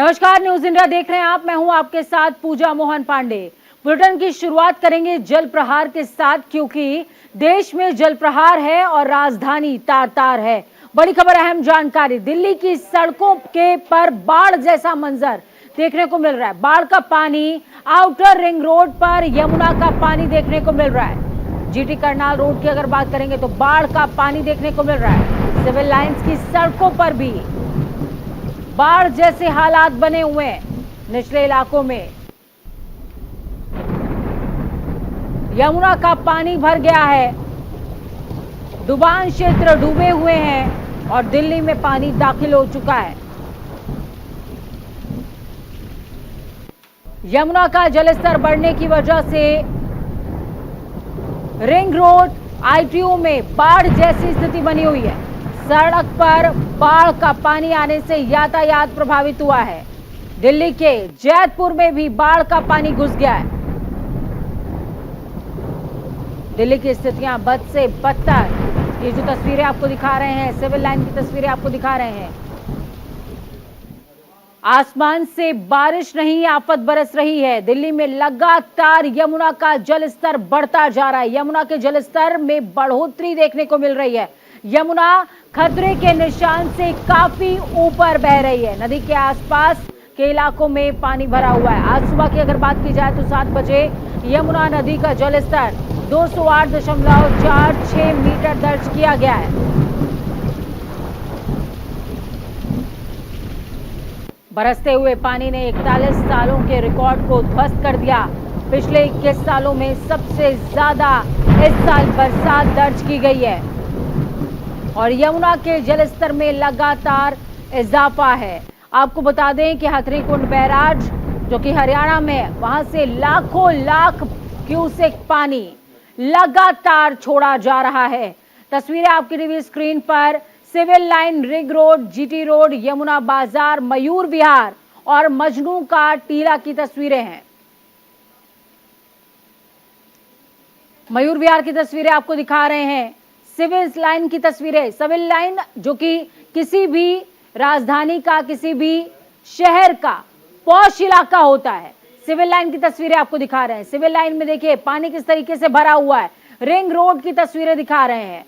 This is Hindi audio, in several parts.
नमस्कार, न्यूज इंडिया देख रहे हैं आप। मैं हूं आपके साथ पूजा मोहन पांडे। बुलेटिन की शुरुआत करेंगे जल प्रहार के साथ, क्योंकि देश में जल प्रहार है और राजधानी तार तार है। बड़ी खबर, अहम जानकारी। दिल्ली की सड़कों के पर बाढ़ जैसा मंजर देखने को मिल रहा है। बाढ़ का पानी आउटर रिंग रोड पर यमुना का पानी देखने को मिल रहा है। जीटी करनाल रोड की अगर बात करेंगे तो बाढ़ का पानी देखने को मिल रहा है। सिविल लाइंस की सड़कों पर भी बाढ़ जैसे हालात बने हुए हैं। निचले इलाकों में यमुना का पानी भर गया है। डुबान क्षेत्र डूबे हुए हैं और दिल्ली में पानी दाखिल हो चुका है। यमुना का जलस्तर बढ़ने की वजह से रिंग रोड आईटीओ में बाढ़ जैसी स्थिति बनी हुई है। सड़क पर बाढ़ का पानी आने से यातायात प्रभावित हुआ है। दिल्ली के जैतपुर में भी बाढ़ का पानी घुस गया है। दिल्ली की स्थितियां बद से बदतर। ये जो तस्वीरें आपको दिखा रहे हैं, सिविल लाइन की तस्वीरें आपको दिखा रहे हैं। आसमान से बारिश नहीं, आफत बरस रही है। दिल्ली में लगातार यमुना का जलस्तर बढ़ता जा रहा है। यमुना के जलस्तर में बढ़ोतरी देखने को मिल रही है। यमुना खतरे के निशान से काफी ऊपर बह रही है। नदी के आसपास के इलाकों में पानी भरा हुआ है। आज सुबह की अगर बात की जाए तो 7 बजे यमुना नदी का जलस्तर 208.46 मीटर दर्ज किया गया है। बरसते हुए पानी ने 41 सालों के रिकॉर्ड को ध्वस्त कर दिया। पिछले 21 सालों में सबसे ज्यादा इस साल बरसात दर्ज की गई है और यमुना के जलस्तर में लगातार इजाफा है। आपको बता दें कि हथनीकुंड बैराज जो कि हरियाणा में है, वहां से लाखों लाख क्यूसेक पानी लगातार छोड़ा जा रहा है। तस्वीरें आपकी टीवी स्क्रीन पर। Civil line, ring road, GT road, Yamuna Bazar, Mayur विहार और मजनू का टीला की तस्वीरें हैं। मयूर विहार की तस्वीरें आपको दिखा रहे हैं। सिविल लाइन की तस्वीरें। सिविल लाइन जो कि किसी भी राजधानी का, किसी भी शहर का पॉश इलाका होता है। सिविल लाइन की तस्वीरें आपको दिखा रहे हैं। सिविल लाइन में देखिए पानी किस तरीके से भरा हुआ है। रिंग रोड की तस्वीरें दिखा रहे हैं,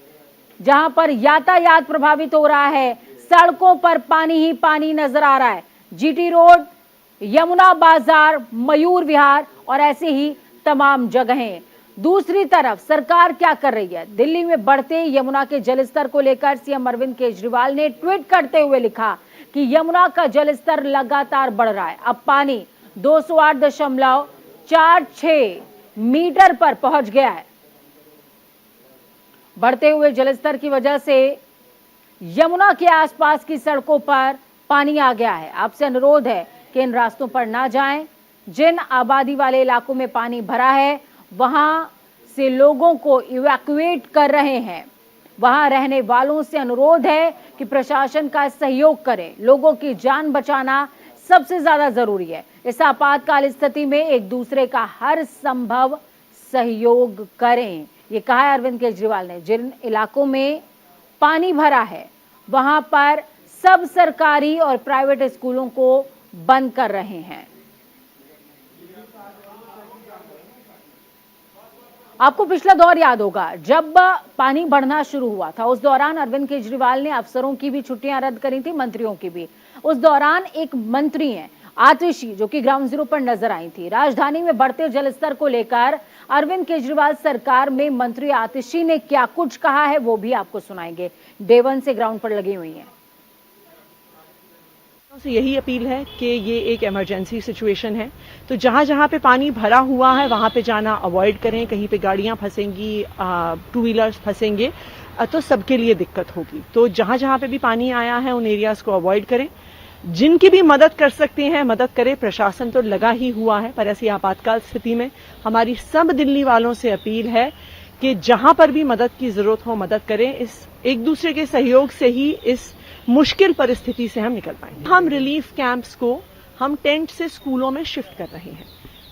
जहां पर यातायात प्रभावित हो रहा है। सड़कों पर पानी ही पानी नजर आ रहा है। जीटी रोड, यमुना बाजार, मयूर विहार और ऐसे ही तमाम जगहें। दूसरी तरफ सरकार क्या कर रही है? दिल्ली में बढ़ते यमुना के जलस्तर को लेकर सीएम अरविंद केजरीवाल ने ट्वीट करते हुए लिखा कि यमुना का जलस्तर लगातार बढ़ रहा है। अब पानी 208.46 मीटर पर पहुंच गया है। बढ़ते हुए जलस्तर की वजह से यमुना के आसपास की सड़कों पर पानी आ गया है। आपसे अनुरोध है कि इन रास्तों पर ना जाएं। जिन आबादी वाले इलाकों में पानी भरा है, वहां से लोगों को इवैक्यूएट कर रहे हैं। वहां रहने वालों से अनुरोध है कि प्रशासन का सहयोग करें। लोगों की जान बचाना सबसे ज्यादा जरूरी है। इस आपातकाल स्थिति में एक दूसरे का हर संभव सहयोग करें, ये कहा है अरविंद केजरीवाल ने। जिन इलाकों में पानी भरा है, वहां पर सब सरकारी और प्राइवेट स्कूलों को बंद कर रहे हैं। आपको पिछला दौर याद होगा, जब पानी बढ़ना शुरू हुआ था, उस दौरान अरविंद केजरीवाल ने अफसरों की भी छुट्टियां रद्द करी थी, मंत्रियों की भी। उस दौरान एक मंत्री हैं आतिशी, जो कि ग्राउंड जीरो पर नजर आई थी। राजधानी में बढ़ते जलस्तर को लेकर अरविंद केजरीवाल सरकार में मंत्री आतिशी ने क्या कुछ कहा है, वो भी आपको सुनाएंगे। डे 1 से ग्राउंड पर लगी हुई हैं। से यही अपील है कि ये एक इमरजेंसी सिचुएशन है, तो जहाँ जहाँ पे पानी भरा हुआ है वहाँ पे जाना अवॉइड करें। कहीं पे गाड़ियाँ फंसेंगी, 2 व्हीलर्स फंसेंगे तो सबके लिए दिक्कत होगी। तो जहाँ जहाँ पे भी पानी आया है उन एरियाज को अवॉइड करें। जिनकी भी मदद कर सकते हैं मदद करें। प्रशासन तो लगा ही हुआ है, पर ऐसी आपातकाल स्थिति में हमारी सब दिल्ली वालों से अपील है कि जहाँ पर भी मदद की जरूरत हो मदद करें। इस एक दूसरे के सहयोग से ही इस मुश्किल परिस्थिति से हम निकल पाएंगे। हम रिलीफ कैंप्स को हम टेंट से स्कूलों में शिफ्ट कर रहे हैं,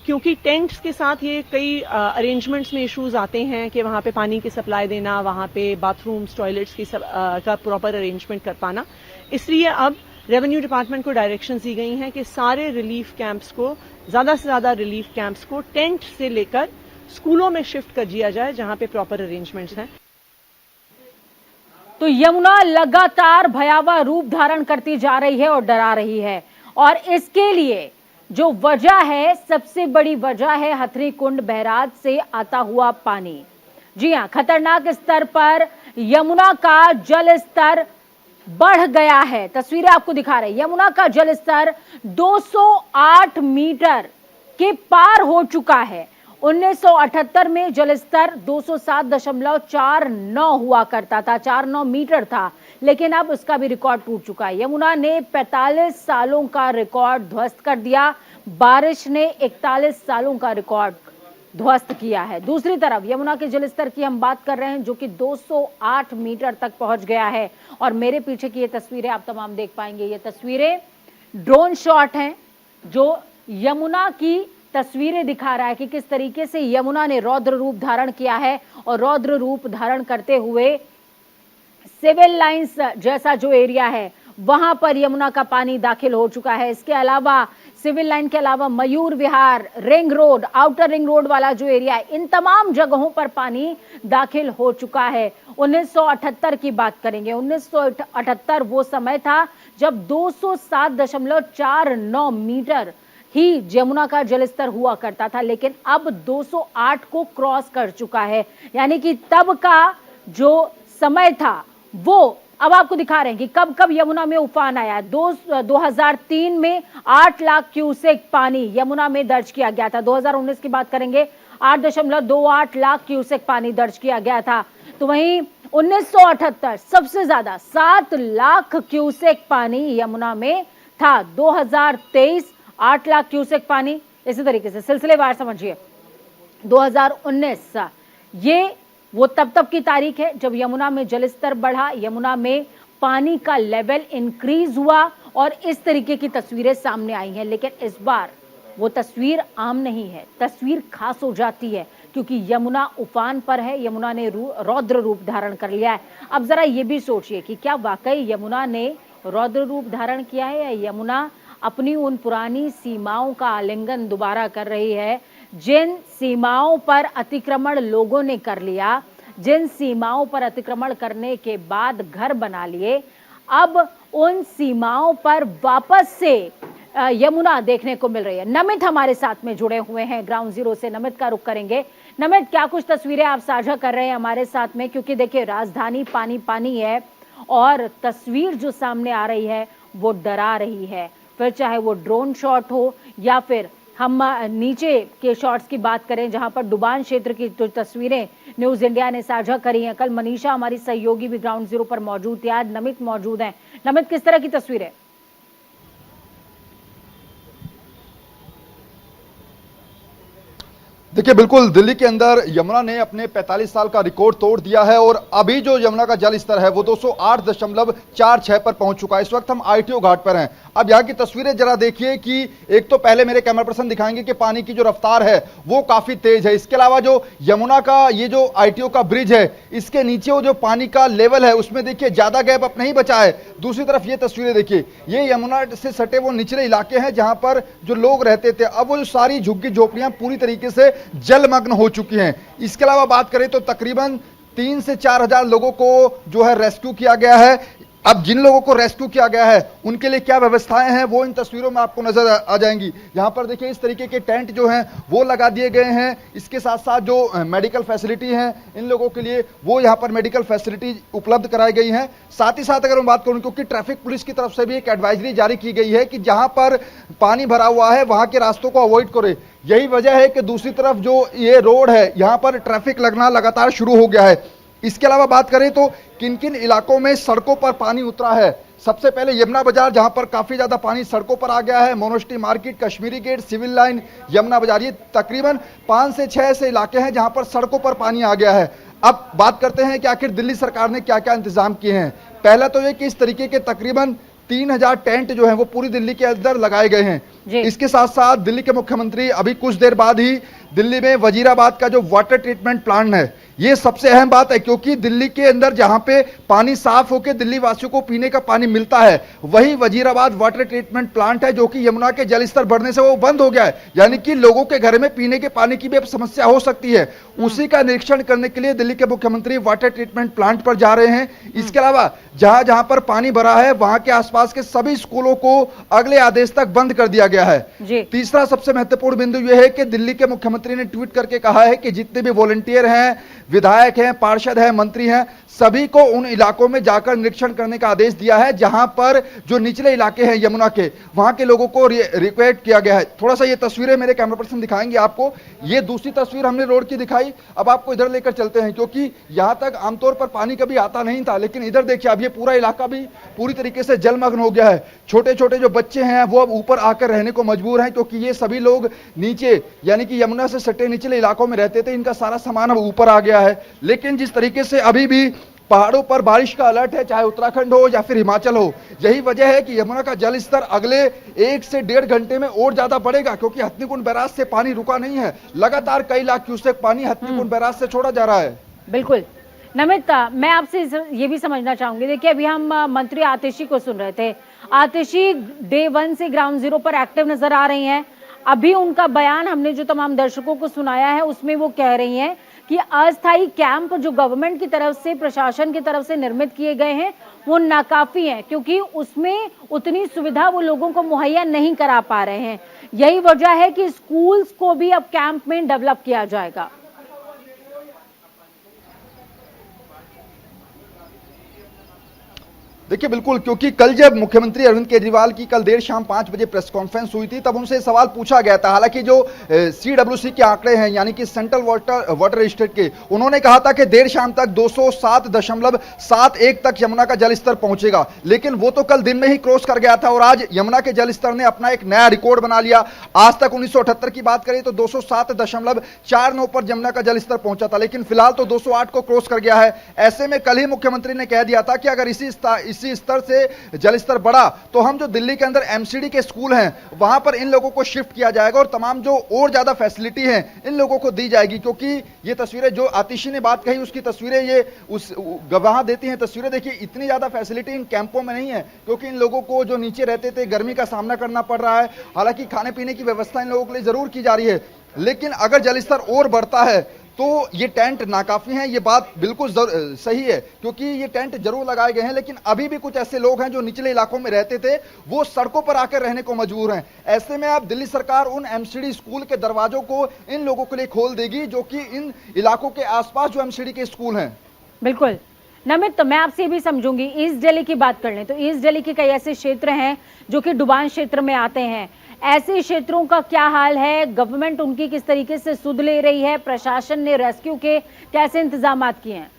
क्योंकि टेंट्स के साथ ये कई अरेंजमेंट्स में इश्यूज आते हैं कि वहाँ पे पानी की सप्लाई देना, वहाँ पे बाथरूम्स, टॉयलेट्स की का प्रॉपर अरेंजमेंट कर पाना। इसलिए अब रेवेन्यू डिपार्टमेंट को डायरेक्शंस दी गई हैं कि सारे रिलीफ कैंप्स को, ज्यादा से ज्यादा रिलीफ कैंप्स को टेंट से लेकर स्कूलों में शिफ्ट कर दिया जाए जहां पे प्रॉपर अरेंजमेंट्स हैं। तो यमुना लगातार भयावह रूप धारण करती जा रही है और डरा रही है, और इसके लिए जो वजह है, सबसे बड़ी वजह है हथनी कुंड बैराज से आता हुआ पानी। जी हां, खतरनाक स्तर पर यमुना का जल स्तर बढ़ गया है। तस्वीरें आपको दिखा रहे हैं, यमुना का जल स्तर 208 मीटर के पार हो चुका है। 1978 में जल स्तर 207.49 हुआ करता था, 49 मीटर था, लेकिन अब उसका भी रिकॉर्ड टूट चुका है। यमुना ने 45 सालों का रिकॉर्ड ध्वस्त कर दिया, बारिश ने 41 सालों का रिकॉर्ड ध्वस्त किया है। दूसरी तरफ यमुना के जलस्तर की हम बात कर रहे हैं, जो कि 208 मीटर तक पहुंच गया है। और मेरे पीछे की ये तस्वीरें आप तमाम देख पाएंगे, ये तस्वीरें ड्रोन शॉट हैं जो यमुना की तस्वीरें दिखा रहा है कि किस तरीके से यमुना ने रौद्र रूप धारण किया है, और रौद्र रूप धारण करते हुए सिविल लाइंस जैसा जो एरिया है वहां पर यमुना का पानी दाखिल हो चुका है। इसके अलावा सिविल लाइन के अलावा Mayur Vihar, ring road, outer ring road वाला जो एरिया है, इन तमाम जगहों पर पानी दाखिल हो चुका है। 1978 की बात करेंगे, 1978 वो समय था जब 207.49 मीटर ही यमुना का जलस्तर हुआ करता था, लेकिन अब 208 को क्रॉस कर चुका है। यानी कि तब का जो समय था वो अब आपको दिखा रहे हैं कि कब कब यमुना में उफान आया। 2003 में 8 लाख क्यूसेक पानी यमुना में दर्ज किया गया था। 2019 की बात करेंगे, 8.28 लाख क्यूसेक पानी दर्ज किया गया था। तो वहीं 1978 सबसे ज्यादा 7 लाख क्यूसेक पानी यमुना में था। 2023 8 लाख क्यूसेक पानी, इसी तरीके से सिलसिलेवार समझिए। 2019 ये वो तब की तारीख है जब यमुना में जलस्तर बढ़ा, यमुना में पानी का लेवल इंक्रीज हुआ और इस तरीके की तस्वीरें सामने आई हैं। लेकिन इस बार वो तस्वीर आम नहीं है, तस्वीर खास हो जाती है, क्योंकि यमुना उफान पर है, यमुना ने रौद्र रूप धारण कर लिया है। अब जरा ये भी सोचिए कि क्या वाकई यमुना ने रौद्र रूप धारण किया है, या यमुना अपनी उन पुरानी सीमाओं का आलिंगन दोबारा कर रही है, जिन सीमाओं पर अतिक्रमण लोगों ने कर लिया, जिन सीमाओं पर अतिक्रमण करने के बाद घर बना लिए, अब उन सीमाओं पर वापस से यमुना देखने को मिल रही है। नमित हमारे साथ में जुड़े हुए हैं ग्राउंड जीरो से, नमित का रुख करेंगे। नमित, क्या कुछ तस्वीरें आप साझा कर रहे हैं हमारे साथ में, क्योंकि देखिए राजधानी पानी पानी है और तस्वीर जो सामने आ रही है वो डरा रही है। फिर चाहे वो ड्रोन शॉट हो या फिर हम नीचे के शॉट्स की बात करें, जहां पर डुबान क्षेत्र की जो तस्वीरें न्यूज इंडिया ने साझा करी हैं। कल मनीषा हमारी सहयोगी भी ग्राउंड जीरो पर मौजूद थी, आज नमित मौजूद हैं। नमित, किस तरह की तस्वीरें? देखिए, बिल्कुल दिल्ली के अंदर यमुना ने अपने 45 साल का रिकॉर्ड तोड़ दिया है और अभी जो यमुना का जल स्तर है वो 208.46 पर पहुंच चुका है। इस वक्त हम आईटीओ घाट पर हैं। अब यहाँ की तस्वीरें जरा देखिए कि एक तो पहले मेरे कैमरा पर्सन दिखाएंगे कि पानी की जो रफ्तार है वो काफी तेज है। इसके अलावा जो यमुना का ये जो आईटीओ का ब्रिज है, इसके नीचे वो जो पानी का लेवल है उसमें देखिए ज्यादा गैप अब नहीं बचा है। दूसरी तरफ ये तस्वीरें देखिए, ये यमुना से सटे वो निचले इलाके हैं जहां पर जो लोग रहते थे, अब वो जो सारी झुग्गी झोपड़ियां पूरी तरीके से जलमग्न हो चुकी हैं। इसके अलावा बात करें तो तकरीबन 3 से 4 हजार लोगों को जो है रेस्क्यू किया गया है। अब जिन लोगों को रेस्क्यू किया गया है उनके लिए क्या व्यवस्थाएं हैं वो इन तस्वीरों में आपको नजर आ जाएंगी। यहां पर देखिए इस तरीके के टेंट जो हैं वो लगा दिए गए हैं। इसके साथ साथ जो मेडिकल फैसिलिटी हैं इन लोगों के लिए वो यहां पर मेडिकल फैसिलिटी उपलब्ध कराई गई हैं। साथ ही साथ अगर मैं बात करूं, क्योंकि ट्रैफिक पुलिस की तरफ से भी एक एडवाइजरी जारी की गई है कि जहां पर पानी भरा हुआ है वहां के रास्तों को अवॉइड करें। यही वजह है कि दूसरी तरफ जो ये रोड है यहां पर ट्रैफिक लगना लगातार शुरू हो गया है। इसके अलावा बात करें तो किन किन इलाकों में सड़कों पर पानी उतरा है, सबसे पहले यमुना बाजार जहां पर काफी ज्यादा पानी सड़कों पर आ गया है। Monastery market, Kashmiri gate, civil line, Yamuna Bazar, ये तकरीबन 5 से 6 ऐसे इलाके हैं जहां पर सड़कों पर पानी आ गया है। अब बात करते हैं कि आखिर दिल्ली सरकार ने क्या क्या इंतजाम किए हैं। पहला तो ये कि इस तरीके के तकरीबन 3000 टेंट जो हैं वो पूरी दिल्ली के अंदर लगाए गए हैं। इसके साथ साथ दिल्ली के मुख्यमंत्री अभी कुछ देर बाद ही दिल्ली में वजीराबाद का जो वाटर ट्रीटमेंट प्लांट है, ये सबसे अहम बात है, क्योंकि दिल्ली के अंदर जहां पे पानी साफ होकर दिल्ली वासियों को पीने का पानी मिलता है, वही वजीराबाद वाटर ट्रीटमेंट प्लांट है जो कि यमुना के जल स्तर बढ़ने से वो बंद हो गया है, यानी कि लोगों के घर में पीने के पानी की भी अब समस्या हो सकती है। उसी का निरीक्षण करने के लिए दिल्ली के मुख्यमंत्री वाटर ट्रीटमेंट प्लांट पर जा रहे हैं। इसके अलावा जहां जहां पर पानी भरा है वहां के आसपास के सभी स्कूलों को अगले आदेश तक बंद कर दिया गया है। तीसरा सबसे महत्वपूर्ण बिंदु यह है कि दिल्ली के मुख्यमंत्री ने ट्वीट करके कहा है कि जितने भी वॉलंटियर हैं, विधायक हैं, पार्षद हैं, मंत्री हैं, सभी को उन इलाकों में जाकर निरीक्षण करने का आदेश दिया है जहां पर जो निचले इलाके हैं यमुना के, वहां के लोगों को रिक्वेस्ट किया गया है। थोड़ा सा ये तस्वीरें मेरे कैमरा पर्सन दिखाएंगे आपको। ये दूसरी तस्वीर हमने रोड की दिखाई, अब आपको इधर लेकर चलते हैं, क्योंकि यहां तक आमतौर पर पानी कभी आता नहीं था, लेकिन इधर देखिए अब ये पूरा इलाका भी पूरी तरीके से जलमग्न हो गया है। छोटे छोटे जो बच्चे हैं वो अब ऊपर आकर रहने को मजबूर हैं, क्योंकि ये सभी लोग नीचे यानी कि यमुना से सटे निचले इलाकों में रहते थे, इनका सारा सामान अब ऊपर आ गया है। लेकिन जिस तरीके से अभी भी पहाड़ों पर बारिश का अलर्ट है, चाहे उत्तराखंड हो या फिर हिमाचल हो, यही वजह है कि यमुना का जल स्तर अगले 1 से 1.5 घंटे में और ज्यादा बढ़ेगा, क्योंकि हथनीकुंड बैराज से पानी रुका नहीं है। लगातार कई लाख क्यूसेक पानी हथनीकुंड बैराज से छोड़ा जा रहा है। बिल्कुल नमित, मैं आपसे ये भी समझना चाहूंगी, देखिए अभी हम मंत्री आतिशी को सुन रहे थे। आतिशी डे 1 से ग्राउंड जीरो पर एक्टिव नजर आ रही हैं। अभी उनका बयान हमने जो तमाम दर्शकों को सुनाया है उसमें वो कह रही हैं कि अस्थायी कैंप जो गवर्नमेंट की तरफ से, प्रशासन की तरफ से निर्मित किए गए हैं वो नाकाफी हैं, क्योंकि उसमें उतनी सुविधा वो लोगों को मुहैया नहीं करा पा रहे हैं। यही वजह है कि स्कूल्स को भी अब कैंप में डेवलप किया जाएगा। देखिए बिल्कुल, क्योंकि कल जब मुख्यमंत्री अरविंद केजरीवाल की कल देर शाम 5 बजे प्रेस कॉन्फ्रेंस हुई थी, तब उनसे सवाल पूछा गया था। हालांकि जो CWC के आंकड़े हैं यानी कि सेंट्रल वाटर स्टेट के, उन्होंने कहा था कि देर शाम तक 207.71 तक यमुना का जल स्तर पहुंचेगा, लेकिन वो तो कल दिन में ही क्रॉस कर गया था और आज यमुना के जल स्तर ने अपना एक नया रिकॉर्ड बना लिया। आज तक 1978 की बात करें तो 207.49 पर यमुना का जल स्तर पहुंचा था, लेकिन फिलहाल तो 208 को क्रॉस कर गया है। ऐसे में कल ही मुख्यमंत्री ने कह दिया था कि अगर इसी स्तर से जल स्तर बढ़ा तो हम जो दिल्ली के अंदर MCD के स्कूल हैं वहां पर इन लोगों को शिफ्ट किया जाएगा और तमाम जो और ज्यादा फैसिलिटी है इन लोगों को दी जाएगी। क्योंकि ये तस्वीरें जो आतिशी ने बात कही उसकी तस्वीरें ये उस गवाह देती हैं। तस्वीरें देखिए, इतनी ज्यादा फैसिलिटी इन कैंपों में नहीं है, क्योंकि इन लोगों को जो नीचे रहते थे गर्मी का सामना करना पड़ रहा है। हालांकि खाने पीने की व्यवस्था इन लोगों के लिए जरूर की जा रही है, लेकिन अगर जल स्तर और बढ़ता है तो ये टेंट नाकाफी हैं। ये बात बिल्कुल सही है, क्योंकि ये टेंट जरूर लगाए गए हैं, लेकिन अभी भी कुछ ऐसे लोग हैं जो निचले इलाकों में रहते थे, वो सड़कों पर आकर रहने को मजबूर हैं। ऐसे में अब दिल्ली सरकार उन MCD स्कूल के दरवाजों को इन लोगों के लिए खोल देगी जो कि इन इलाकों के आसपास जो MCD के स्कूल हैं। बिल्कुल नमित, तो मैं आपसे भी समझूंगी, ईस्ट दिल्ली की बात कर लें तो ईस्ट दिल्ली के कई ऐसे क्षेत्र हैं जो कि डुबान क्षेत्र में आते हैं। ऐसे क्षेत्रों का क्या हाल है? गवर्नमेंट उनकी किस तरीके से सुध ले रही है? प्रशासन ने रेस्क्यू के कैसे इंतजाम किए हैं?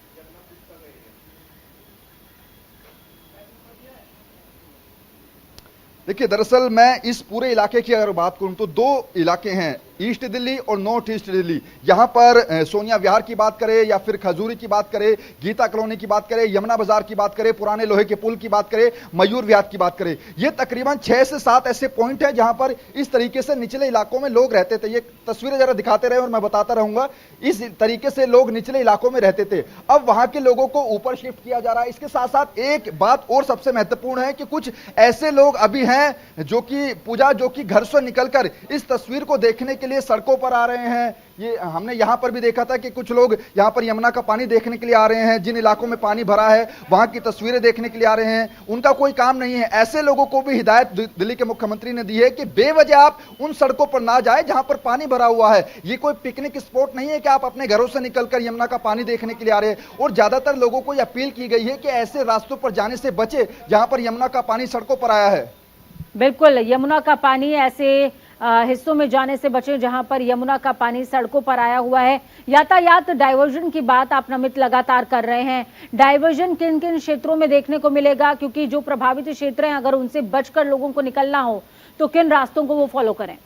देखिए, दरअसल मैं इस पूरे इलाके की अगर बात करूं तो 2 इलाके हैं, ईस्ट दिल्ली और नॉर्थ ईस्ट दिल्ली। यहां पर सोनिया विहार की बात करें या फिर खजूरी की बात करें, गीता कॉलोनी की बात करें, यमुना बाजार की बात करें, पुराने लोहे के पुल की बात करें, मयूर विहार की बात करें, ये तकरीबन 6 से 7 ऐसे पॉइंट हैं जहां पर इस तरीके से निचले इलाकों में लोग रहते थे। ये तस्वीरें जरा दिखाते रहे और मैं बताता रहूंगा। इस तरीके से लोग निचले इलाकों में रहते थे, अब वहां के लोगों को ऊपर शिफ्ट किया जा रहा है। इसके साथ साथ एक बात और सबसे महत्वपूर्ण है कि कुछ ऐसे लोग अभी हैं जो कि घर से निकलकर इस तस्वीर को देखने के लिए सड़कों पर आ रहे हैं। ये हमने यहां पर भी देखा था कि कुछ लोग यहां पर यमुना का पानी देखने के लिए आ रहे हैं, जिन इलाकों में पानी भरा है वहां की तस्वीरें देखने के लिए आ रहे हैं। उनका कोई काम नहीं है। ऐसे लोगों को भी हिदायत दिल्ली के मुख्यमंत्री ने दी है कि बेवजह आप उन सड़कों पर ना जाए जहां पर पानी भरा हुआ है। ये कोई पिकनिक स्पॉट नहीं है कि आप अपने घरों से निकलकर यमुना का पानी देखने के लिए आ रहे हैं। और ज्यादातर लोगों को यह अपील की गई है कि ऐसे रास्तों पर जाने से बचे जहां पर यमुना का पानी सड़कों पर आया है। बिल्कुल, यमुना का पानी ऐसे हिस्सों में जाने से बचें जहां पर यमुना का पानी सड़कों पर आया हुआ है। यातायात डाइवर्जन की बात आप नमित लगातार कर रहे हैं। डाइवर्जन किन किन क्षेत्रों में देखने को मिलेगा, क्योंकि जो प्रभावित क्षेत्र हैं अगर उनसे बचकर लोगों को निकलना हो तो किन रास्तों को वो फॉलो करें?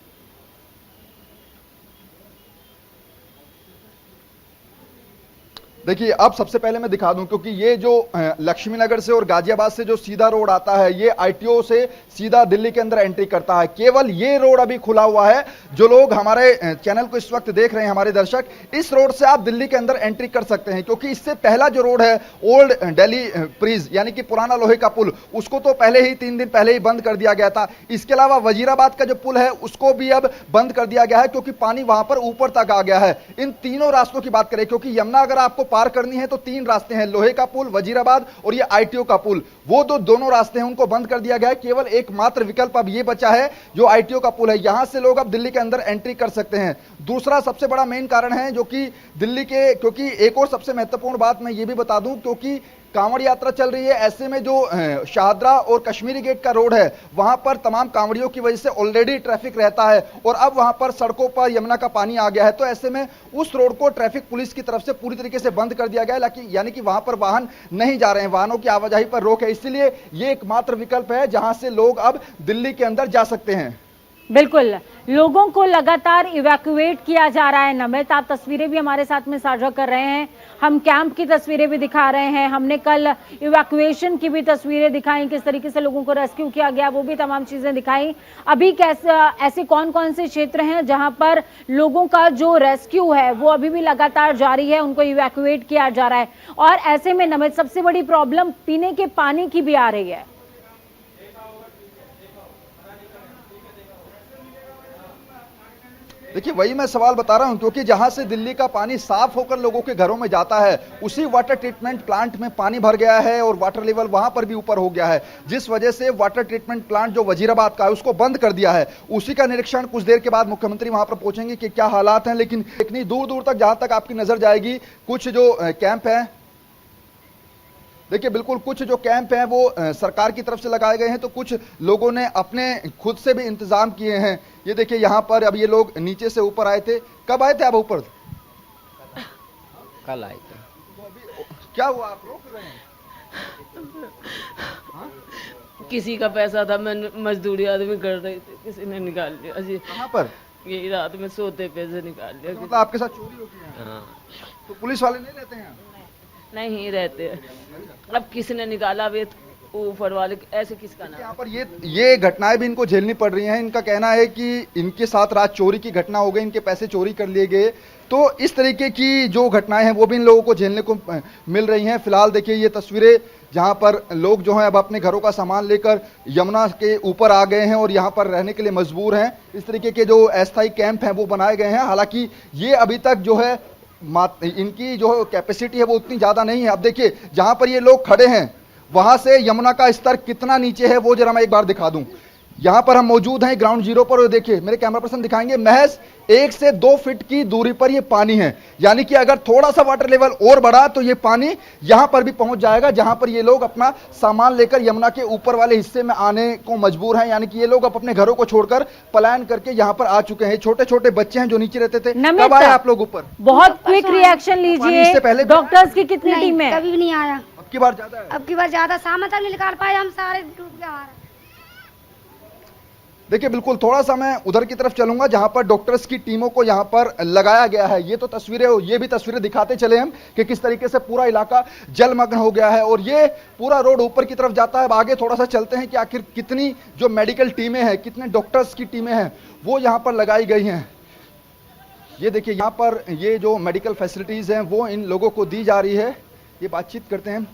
देखिए अब सबसे पहले मैं दिखा दूं, क्योंकि ये जो लक्ष्मी नगर से और गाजियाबाद से जो सीधा रोड आता है, ये आईटीओ से सीधा दिल्ली के अंदर एंट्री करता है। केवल ये रोड अभी खुला हुआ है। जो लोग हमारे चैनल को इस वक्त देख रहे हैं, हमारे दर्शक, इस रोड से आप दिल्ली के अंदर एंट्री कर सकते हैं, क्योंकि इससे पहला जो रोड है ओल्ड दिल्ली ब्रिज यानी कि पुराना लोहे का पुल, उसको तो पहले ही 3 दिन पहले ही बंद कर दिया गया था। इसके अलावा वजीराबाद का जो पुल है उसको भी अब बंद कर दिया गया है, क्योंकि पानी वहां पर ऊपर तक आ गया है। इन तीनों रास्तों की बात करें, क्योंकि यमुना अगर आपको पार करनी है तो 3 रास्ते हैं, लोहे का पुल, वजीराबाद और ये आईटीओ का पुल। वो दोनों रास्ते हैं, उनको बंद कर दिया गया है। केवल एकमात्र विकल्प अब ये बचा है जो आईटीओ का पुल है, यहां से लोग अब दिल्ली के अंदर एंट्री कर सकते हैं। दूसरा सबसे बड़ा मेन कारण है जो कि दिल्ली के, क्योंकि एक और सबसे महत्वपूर्ण बात मैं ये भी बता दूं, क्योंकि कांवड़ यात्रा चल रही है, ऐसे में जो शाहदरा और कश्मीरी गेट का रोड है वहां पर तमाम कांवड़ियों की वजह से ऑलरेडी ट्रैफिक रहता है, और अब वहां पर सड़कों पर यमुना का पानी आ गया है। तो ऐसे में उस रोड को ट्रैफिक पुलिस की तरफ से पूरी तरीके से बंद कर दिया गया है, यानी कि वहां पर वाहन नहीं जा रहे हैं, वाहनों की आवाजाही पर रोक है। इसलिए ये एकमात्र विकल्प है जहां से लोग अब दिल्ली के अंदर जा सकते हैं। बिल्कुल, लोगों को लगातार इवैक्यूएट किया जा रहा है। नमित, आप तस्वीरें भी हमारे साथ में साझा कर रहे हैं, हम कैंप की तस्वीरें भी दिखा रहे हैं, हमने कल इवैक्यूएशन की भी तस्वीरें दिखाई, किस तरीके से लोगों को रेस्क्यू किया गया, वो भी तमाम चीजें दिखाई। अभी ऐसे कौन कौन से क्षेत्र हैं जहां पर लोगों का जो रेस्क्यू है वो अभी भी लगातार जारी है, उनको इवैक्यूएट किया जा रहा है? और ऐसे में नमित, सबसे बड़ी प्रॉब्लम पीने के पानी की भी आ रही है। देखिए वही मैं सवाल बता रहा हूं, क्योंकि जहां से दिल्ली का पानी साफ होकर लोगों के घरों में जाता है, उसी वाटर ट्रीटमेंट प्लांट में पानी भर गया है और वाटर लेवल वहां पर भी ऊपर हो गया है, जिस वजह से वाटर ट्रीटमेंट प्लांट जो वजीराबाद का है उसको बंद कर दिया है। उसी का निरीक्षण कुछ देर के बाद मुख्यमंत्री वहां पर पहुंचेंगे कि क्या हालात हैं। लेकिन इतनी दूर दूर तक जहां तक आपकी नजर जाएगी, कुछ जो कैंप है, देखिए बिल्कुल कुछ जो कैंप हैं वो सरकार की तरफ से लगाए गए हैं, तो कुछ लोगों ने अपने खुद से भी इंतजाम किए हैं। ये देखिए यहाँ पर अब ये लोग नीचे से ऊपर आए थे। कब आए थे आप ऊपर? कल आए थे। क्या हुआ, आप रोक रहे हैं? हाँ? किसी का पैसा था, मैं मजदूरी आदमी कर रही थी, किसी ने निकाल लिया जी। कहाँ पर? यही रात में सोते पैसे निकाल लिया। तो मतलब आपके साथ चोरी होती है? हाँ। तो पुलिस वाले नहीं रहते हैं? नहीं रहते। अब किसने निकाला, वे ऊपर वाले, ऐसे किसका नाम? यहाँ पर ये घटनाएं भी इनको झेलनी पड़ रही हैं। इनका कहना है कि इनके साथ रात चोरी की घटना हो गई, इनके पैसे चोरी कर लिए गए, तो इस तरीके की जो घटनाएं हैं वो भी इन लोगों को झेलने को मिल रही हैं। फिलहाल देखिए ये तस्वीरें जहां पर लोग जो हैं अब अपने घरों का सामान लेकर यमुना के ऊपर आ गए हैं और यहाँ पर रहने के लिए मजबूर हैं। इस तरीके के जो अस्थायी कैंप हैं वो बनाए गए हैं। हालांकि ये अभी तक जो है इनकी जो कैपेसिटी है वो उतनी ज्यादा नहीं है। अब देखिए जहां पर ये लोग खड़े हैं वहां से यमुना का स्तर कितना नीचे है वो जरा मैं एक बार दिखा दूं। यहां पर हम मौजूद हैं ग्राउंड जीरो पर, और देखिए मेरे कैमरा पर्सन दिखाएंगे, महज 1 से 2 फीट की दूरी पर ये पानी है। यानी कि अगर थोड़ा सा वाटर लेवल और बढ़ा तो ये पानी यहां पर भी पहुंच जाएगा, जहां पर ये लोग अपना सामान लेकर यमुना के ऊपर वाले हिस्से में आने को मजबूर हैं। यानी कि ये लोग अपने घरों को छोड़कर पलायन करके यहां पर आ चुके हैं। छोटे छोटे बच्चे हैं जो नीचे रहते थे। कब आए आप लोग ऊपर? बहुत क्विक रिएक्शन लीजिए। डॉक्टर्स की कितनी टीम है? कभी भी नहीं आया। अब की बार ज्यादा है? अब की बार ज्यादा, सामान तक नहीं निकाल पाए, हम सारे डूब गए हमारा। देखिए बिल्कुल थोड़ा सा मैं उधर की तरफ चलूंगा जहां पर डॉक्टर्स की टीमों को यहां पर लगाया गया है। ये तो तस्वीरें, ये भी तस्वीरें दिखाते चले हम कि किस तरीके से पूरा इलाका जलमग्न हो गया है और ये पूरा रोड ऊपर की तरफ जाता है। अब आगे थोड़ा सा चलते हैं कि आखिर कितनी जो मेडिकल टीमें हैं, कितने डॉक्टर्स की टीमें हैं वो यहां पर लगाई गई हैं। ये देखिए यहाँ पर ये जो मेडिकल फैसिलिटीज हैं वो इन लोगों को दी जा रही है। ये बातचीत करते हैं।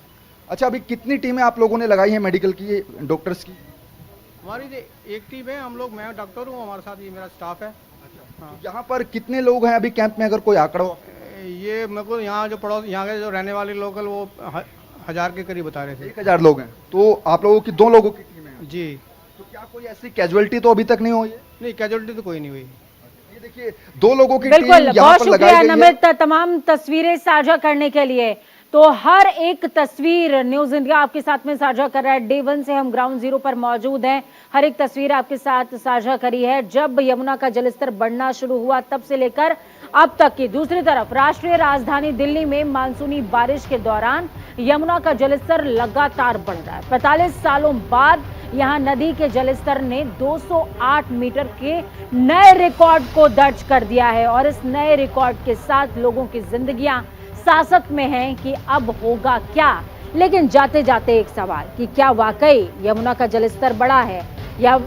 अच्छा, अभी कितनी टीमें आप लोगों ने लगाई हैं मेडिकल की, डॉक्टर्स की? हमारी एक टीम है, हम लोग, मैं डॉक्टर हूँ, हमारे साथ ये मेरा स्टाफ है। हाँ। यहाँ पर कितने लोग हैं अभी कैंप में, अगर कोई आंकड़ा हो? ये मेरे को यहाँ जो पड़ोस, यहाँ के जो रहने वाले लोकल, वो 1000 के करीब बता रहे थे। 1000 लोग हैं। तो आप लोगों की 2 लोगों की टीम है? जी। तो क्या कोई ऐसी कैजुअलिटी तो अभी तक नहीं हुई है? नहीं, कैजुअलिटी तो कोई नहीं हुई। ये देखिए 2 लोगों की टीम बिल्कुल, यहाँ बहुत पर लगाई शुक्रिया गई है। नमित तमाम तस्वीरें साझा करने के लिए। तो हर एक तस्वीर न्यूज इंडिया आपके साथ में साझा कर रहा है। डे 1 से हम ग्राउंड जीरो पर मौजूद हैं, हर एक तस्वीर आपके साथ साझा करी है। जब यमुना का जलस्तर बढ़ना शुरू हुआ तब से लेकर अब तक की। दूसरी तरफ राष्ट्रीय राजधानी दिल्ली में मानसूनी बारिश के दौरान यमुना का जलस्तर लगातार बढ़ रहा है। 45 सालों बाद यहां नदी के जलस्तर ने 208 मीटर के नए रिकॉर्ड को दर्ज कर दिया है और इस नए रिकॉर्ड के साथ लोगों की जिंदगियां सासत में हैं कि अब होगा क्या। लेकिन जाते जाते एक सवाल कि क्या वाकई यमुना का जलस्तर बढ़ा है या